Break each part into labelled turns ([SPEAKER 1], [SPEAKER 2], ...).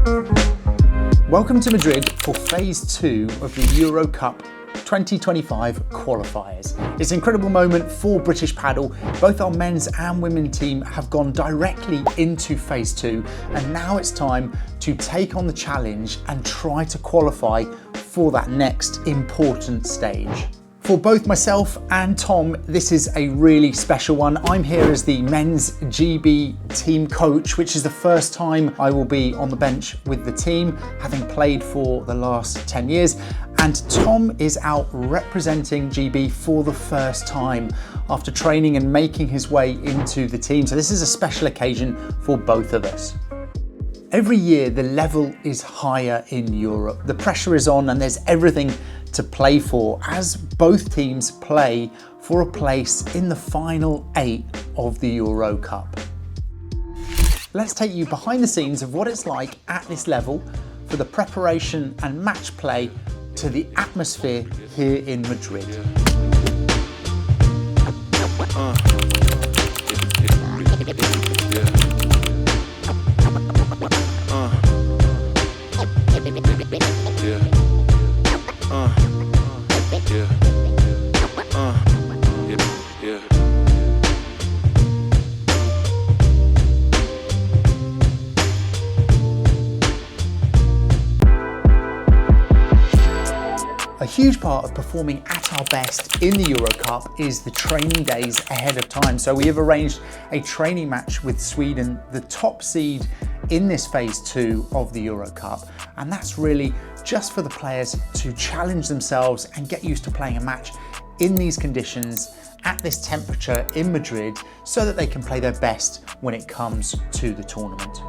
[SPEAKER 1] Welcome to Madrid for Phase 2 of the Euro Cup 2025 qualifiers. It's an incredible moment for British Padel. Both our men's and women's team have gone directly into Phase 2, and now it's time to take on the challenge and try to qualify for that next important stage. For both myself and Tom, this is a really special one. I'm here as the men's GB team coach, which is the first time I will be on the bench with the team, having played for the last 10 years. And Tom is out representing GB for the first time after training and making his way into the team. So this is a special occasion for both of us. Every year the level is higher in Europe. The pressure is on and there's everything to play for as both teams play for a place in the final 8 of the Euro Cup. Let's take you behind the scenes of what it's like at this level for the preparation and match play to the atmosphere here in Madrid. A huge part of performing at our best in the Euro Cup is the training days ahead of time. So we have arranged a training match with Sweden, the top seed in this Phase 2 of the Euro Cup. And that's really just for the players to challenge themselves and get used to playing a match in these conditions at this temperature in Madrid so that they can play their best when it comes to the tournament.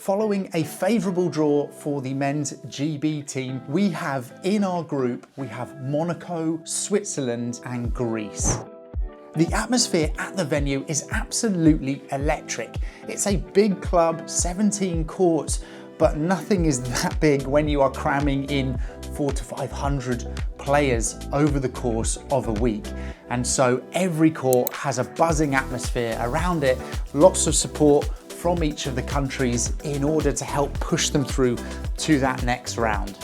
[SPEAKER 1] Following a favourable draw for the men's GB team, we have in our group, we have Monaco, Switzerland and Greece. The atmosphere at the venue is absolutely electric. It's a big club, 17 courts, but nothing is that big when you are cramming in 400 to 500 players over the course of a week. And so every court has a buzzing atmosphere around it, lots of support from each of the countries in order to help push them through to that next round.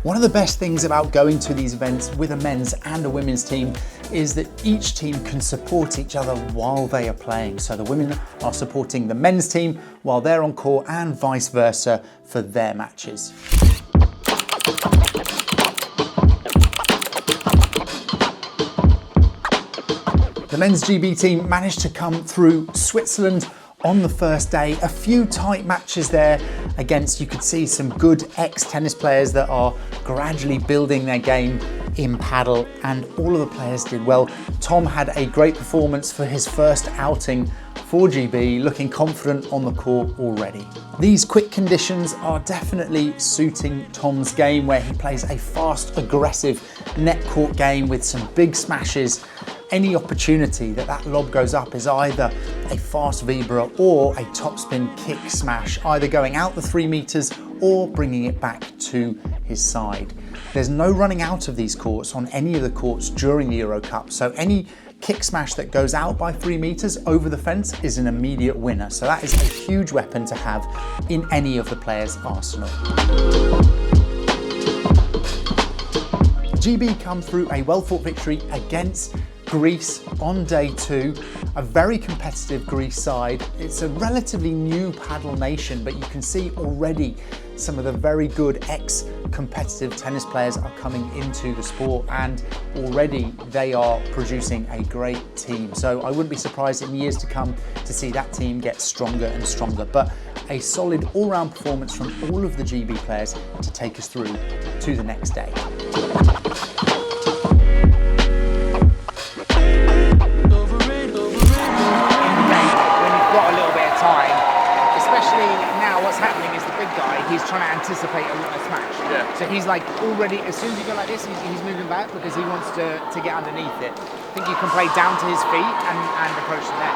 [SPEAKER 1] One of the best things about going to these events with a men's and a women's team is that each team can support each other while they are playing. So the women are supporting the men's team while they're on court and vice versa for their matches. The men's GB team managed to come through Switzerland on the first day. A few tight matches there against, you could see, some good ex-tennis players that are gradually building their game in paddle, and all of the players did well. Tom had a great performance for his first outing for GB, looking confident on the court already. These quick conditions are definitely suiting Tom's game, where he plays a fast, aggressive net court game with some big smashes. Any opportunity that lob goes up is either a fast vibra or a topspin kick smash, either going out the 3 meters or bringing it back to his side. There's no running out of these courts on any of the courts during the Euro Cup, so any kick smash that goes out by 3 meters over the fence is an immediate winner. So that is a huge weapon to have in any of the players' arsenal. GB come through a well-fought victory against Greece on day 2, a very competitive Greece side. It's a relatively new paddle nation, but you can see already some of the very good ex-competitive tennis players are coming into the sport, and already they are producing a great team. So I wouldn't be surprised in years to come to see that team get stronger and stronger, but a solid all-round performance from all of the GB players to take us through to the next day.
[SPEAKER 2] He's trying to anticipate a smash. Yeah. So he's like already, as soon as you go like this, he's moving back because he wants to get underneath it. I think you can play down to his feet and approach the net.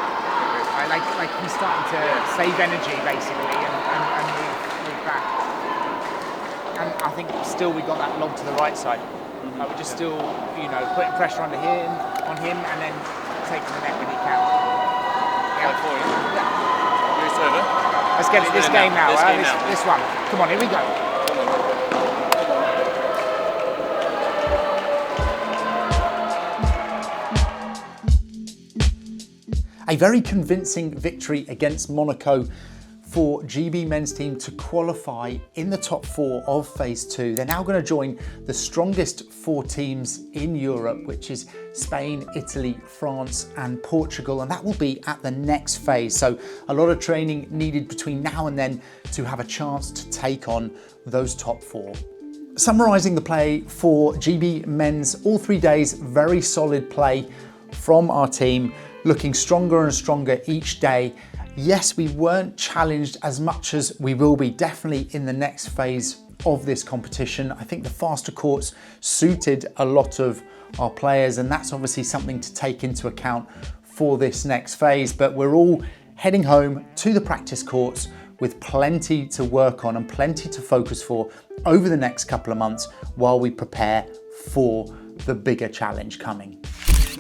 [SPEAKER 2] Right? Like he's starting to save energy basically and move back. And I think still we got that lob to the right side. We're just still, putting pressure on him and then taking the net when he can. Yeah.
[SPEAKER 3] It's over.
[SPEAKER 2] Let's get it this game now. This one. Come on, here we go.
[SPEAKER 1] A very convincing victory against Monaco for GB men's team to qualify in the top 4 of phase 2. They're now going to join the strongest 4 teams in Europe, which is Spain, Italy, France and Portugal, and that will be at the next phase. So a lot of training needed between now and then to have a chance to take on those top 4. Summarising the play for GB men's, all 3 days, very solid play from our team, looking stronger and stronger each day. Yes, we weren't challenged as much as we will be definitely in the next phase of this competition. I think the faster courts suited a lot of our players, and that's obviously something to take into account for this next phase. But we're all heading home to the practice courts with plenty to work on and plenty to focus for over the next couple of months while we prepare for the bigger challenge coming.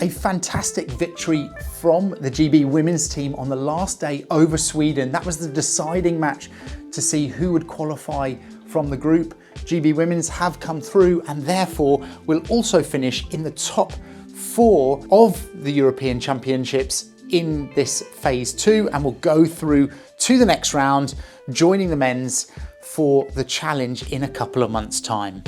[SPEAKER 1] A fantastic victory from the GB women's team on the last day over Sweden. That was the deciding match to see who would qualify from the group. GB women's have come through and therefore will also finish in the top 4 of the European Championships in this phase 2, and will go through to the next round, joining the men's for the challenge in a couple of months' time.